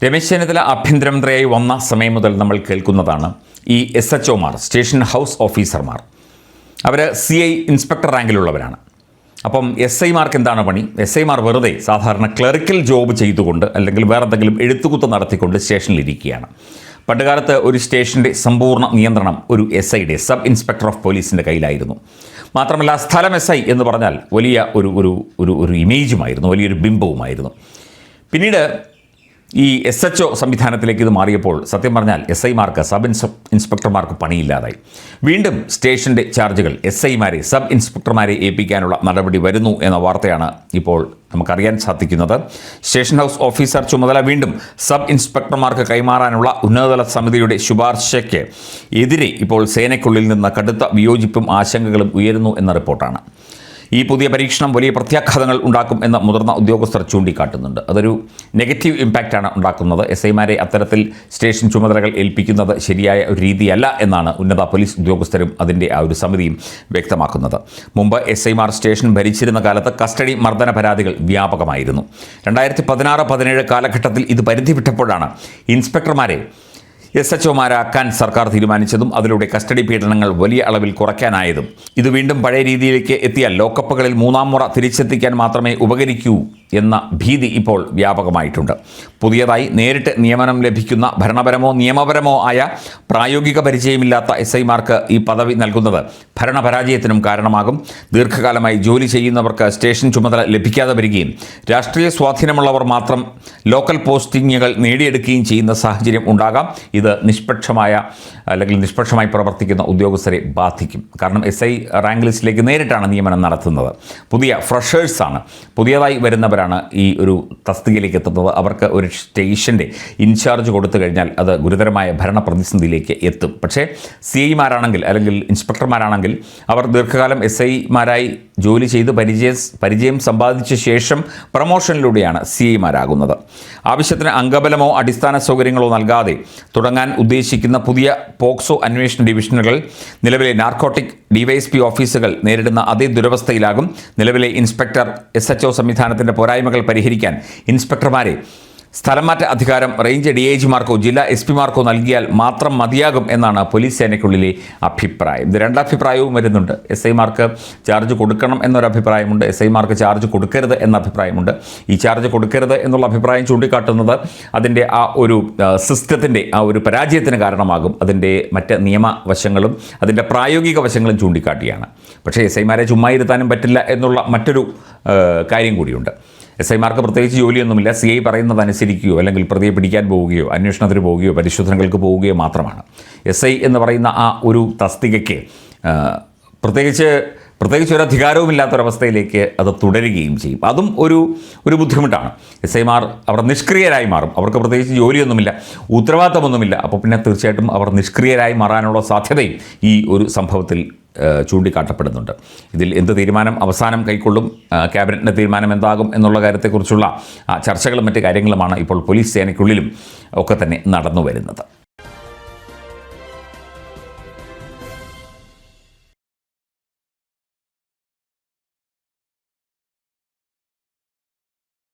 രമേശ് ചെന്നിത്തല ആഭ്യന്തരമന്ത്രിയായി വന്ന സമയം മുതൽ നമ്മൾ കേൾക്കുന്നതാണ് ഈ SHOമാർ, സ്റ്റേഷൻ ഹൗസ് ഓഫീസർമാർ. അവർ CI ഇൻസ്പെക്ടർ റാങ്കിലുള്ളവരാണ്. അപ്പം SIമാർക്ക് എന്താണ് പണി? SIമാർ വെറുതെ സാധാരണ ക്ലറിക്കൽ ജോബ് ചെയ്തുകൊണ്ട് അല്ലെങ്കിൽ വേറെ എന്തെങ്കിലും എഴുത്തുകുത്ത് നടത്തിക്കൊണ്ട് സ്റ്റേഷനിലിരിക്കുകയാണ്. പണ്ടുകാലത്ത് ഒരു സ്റ്റേഷൻ്റെ സമ്പൂർണ്ണ നിയന്ത്രണം ഒരു SIയുടെ സബ് ഇൻസ്പെക്ടർ ഓഫ് പോലീസിൻ്റെ കയ്യിലായിരുന്നു. മാത്രമല്ല സ്ഥലം SI എന്ന് പറഞ്ഞാൽ വലിയ ഒരു ഇമേജുമായിരുന്നു, വലിയൊരു ബിംബവുമായിരുന്നു. പിന്നീട് ഈ SHO സംവിധാനത്തിലേക്ക് ഇത് മാറിയപ്പോൾ സത്യം പറഞ്ഞാൽ SIമാർക്ക് സബ് ഇൻസ്പെക്ടർമാർക്ക് പണിയില്ലാതായി. വീണ്ടും സ്റ്റേഷൻ്റെ ചാർജുകൾ SIമാരെ സബ് ഇൻസ്പെക്ടർമാരെ ഏൽപ്പിക്കാനുള്ള നടപടി വരുന്നു എന്ന വാർത്തയാണ് ഇപ്പോൾ നമുക്കറിയാൻ സാധിക്കുന്നത്. സ്റ്റേഷൻ ഹൗസ് ഓഫീസർ ചുമതല വീണ്ടും സബ് ഇൻസ്പെക്ടർമാർക്ക് കൈമാറാനുള്ള ഉന്നതതല സമിതിയുടെ ശുപാർശയ്ക്ക് എതിരെ ഇപ്പോൾ സേനയ്ക്കുള്ളിൽ നിന്ന് കടുത്ത വിയോജിപ്പും ആശങ്കകളും ഉയരുന്നു എന്ന റിപ്പോർട്ടാണ്. ഈ പുതിയ പരീക്ഷണം വലിയ പ്രത്യാഘാതങ്ങൾ ഉണ്ടാക്കും എന്ന് മുതിർന്ന ഉദ്യോഗസ്ഥർ ചൂണ്ടിക്കാട്ടുന്നുണ്ട്. അതൊരു നെഗറ്റീവ് ഇമ്പാക്റ്റാണ് ഉണ്ടാക്കുന്നത്. SIമാരെ അത്തരത്തിൽ സ്റ്റേഷൻ ചുമതലകൾ ഏൽപ്പിക്കുന്നത് ശരിയായ ഒരു രീതിയല്ല എന്നാണ് ഉന്നത പോലീസ് ഉദ്യോഗസ്ഥരും അതിൻ്റെ ആ ഒരു സമിതിയും വ്യക്തമാക്കുന്നത്. മുമ്പ് SIമാർ സ്റ്റേഷൻ ഭരിച്ചിരുന്ന കാലത്ത് കസ്റ്റഡി മർദ്ദന പരാതികൾ വ്യാപകമായിരുന്നു. 2016-17 കാലഘട്ടത്തിൽ ഇത് പരിധി വിട്ടപ്പോഴാണ് ഇൻസ്പെക്ടർമാരെ SHOമാരാക്കാൻ സർക്കാർ തീരുമാനിച്ചതും അതിലൂടെ കസ്റ്റഡി പീഡനങ്ങൾ വലിയ അളവിൽ കുറയ്ക്കാനായതും. ഇത് വീണ്ടും പഴയ രീതിയിലേക്ക് എത്തിയാൽ ലോക്കപ്പുകളിൽ മൂന്നാം മുറ തിരിച്ചെത്തിക്കാൻ മാത്രമേ ഉപകരിക്കൂ എന്ന ഭീതി ഇപ്പോൾ വ്യാപകമായിട്ടുണ്ട്. പുതിയതായി നേരിട്ട് നിയമനം ലഭിക്കുന്ന ഭരണപരമോ നിയമപരമോ ആയ പ്രായോഗിക പരിചയമില്ലാത്ത SIമാർക്ക് ഈ പദവി നൽകുന്നത് ഭരണപരാജയത്തിനും കാരണമാകും. ദീർഘകാലമായി ജോലി ചെയ്യുന്നവർക്ക് സ്റ്റേഷൻ ചുമതല ലഭിക്കാതെ വരികയും രാഷ്ട്രീയ സ്വാധീനമുള്ളവർ മാത്രം ലോക്കൽ പോസ്റ്റിങ്ങുകൾ നേടിയെടുക്കുകയും ചെയ്യുന്ന സാഹചര്യം ഉണ്ടാകാം. ഇത് നിഷ്പക്ഷമായി പ്രവർത്തിക്കുന്ന ഉദ്യോഗസ്ഥരെ ബാധിക്കും. കാരണം SI റാങ്ക് ലിസ്റ്റിലേക്ക് നേരിട്ടാണ് നിയമനം നടത്തുന്നത്. പുതിയ ഫ്രഷേഴ്സാണ്, പുതിയതായി വരുന്നവരാണ് ഈ ഒരു തസ്തികയിലേക്ക് എത്തുന്നത്. അവർക്ക് ഒരു സ്റ്റേഷൻ്റെ ഇൻചാർജ് കൊടുത്തു കഴിഞ്ഞാൽ അത് ഗുരുതരമായ ഭരണ പ്രതിസന്ധിയിലേക്ക് എത്തും. പക്ഷേ CIമാരാണെങ്കിൽ അല്ലെങ്കിൽ ഇൻസ്പെക്ടർമാരാണെങ്കിൽ അവർ ദീർഘകാലം SIമാരായി ജോലി ചെയ്ത് പരിചയം സമ്പാദിച്ച ശേഷം പ്രമോഷനിലൂടെയാണ് CIമാരാകുന്നത്. ആവശ്യത്തിന് അംഗബലമോ അടിസ്ഥാന സൗകര്യങ്ങളോ നൽകാതെ തുടങ്ങാൻ ഉദ്ദേശിക്കുന്ന പുതിയ പോക്സോ അന്വേഷണ ഡിവിഷനുകൾ നിലവിലെ നാർക്കോട്ടിക് DYSP ഓഫീസുകൾ നേരിടുന്ന അതേ ദുരവസ്ഥയിലാകും. നിലവിലെ ഇൻസ്പെക്ടർ SHO സംവിധാനത്തിൻ്റെ പോരായ്മകൾ പരിഹരിക്കാൻ ഇൻസ്പെക്ടർമാരെ സ്ഥലംമാറ്റ അധികാരം റേഞ്ച് DIGമാർക്കോ ജില്ലാ SP മാർക്കോ നൽകിയാൽ മാത്രം മതിയാകും എന്നാണ് പോലീസ് സേനയ്ക്കുള്ളിലെ അഭിപ്രായം. ഇത് രണ്ടഭിപ്രായവും വരുന്നുണ്ട്. SIമാർക്ക് ചാർജ് കൊടുക്കണം എന്നൊരഭിപ്രായമുണ്ട്, SIമാർക്ക് ചാർജ് കൊടുക്കരുത് എന്ന അഭിപ്രായമുണ്ട്. ഈ ചാർജ് കൊടുക്കരുത് എന്നുള്ള അഭിപ്രായം ചൂണ്ടിക്കാട്ടുന്നത് അതിൻ്റെ ആ ഒരു സിസ്റ്റത്തിൻ്റെ ആ ഒരു പരാജയത്തിന് കാരണമാകും. അതിൻ്റെ മറ്റ് നിയമവശങ്ങളും അതിൻ്റെ പ്രായോഗിക വശങ്ങളും ചൂണ്ടിക്കാട്ടിയാണ്. പക്ഷേ SIമാരെ ചുമ്മാ ഇരുത്താനും പറ്റില്ല എന്നുള്ള മറ്റൊരു കാര്യം കൂടിയുണ്ട്. SIമാർക്ക് പ്രത്യേകിച്ച് ജോലിയൊന്നുമില്ല. CI പറയുന്നതനുസരിക്കുകയോ അല്ലെങ്കിൽ പ്രതിയെ പിടിക്കാൻ പോവുകയോ അന്വേഷണത്തിന് പോവുകയോ പരിശോധനകൾക്ക് പോവുകയോ മാത്രമാണ്. SI എന്ന് പറയുന്ന ആ ഒരു തസ്തികയ്ക്ക് പ്രത്യേകിച്ച് ഒരു അധികാരവുമില്ലാത്തൊരവസ്ഥയിലേക്ക് അത് തുടരുകയും ചെയ്യും. അതും ഒരു ബുദ്ധിമുട്ടാണ്. SIമാർ അവർ നിഷ്ക്രിയരായി മാറും. അവർക്ക് പ്രത്യേകിച്ച് ജോലിയൊന്നുമില്ല, ഉത്തരവാദിത്തമൊന്നുമില്ല. അപ്പോൾ പിന്നെ തീർച്ചയായിട്ടും അവർ നിഷ്ക്രിയരായി മാറാനുള്ള സാധ്യതയും ഈ ഒരു സംഭവത്തിൽ ചൂണ്ടിക്കാട്ടപ്പെടുന്നുണ്ട്. ഇതിൽ എന്ത് തീരുമാനം അവസാനം കൈക്കൊള്ളും, ക്യാബിനറ്റിൻ്റെ തീരുമാനം എന്താകും എന്നുള്ള കാര്യത്തെക്കുറിച്ചുള്ള ചർച്ചകളും മറ്റ് കാര്യങ്ങളുമാണ് ഇപ്പോൾ പോലീസ് സേനയ്ക്കുള്ളിലും ഒക്കെ തന്നെ നടന്നു വരുന്നത്.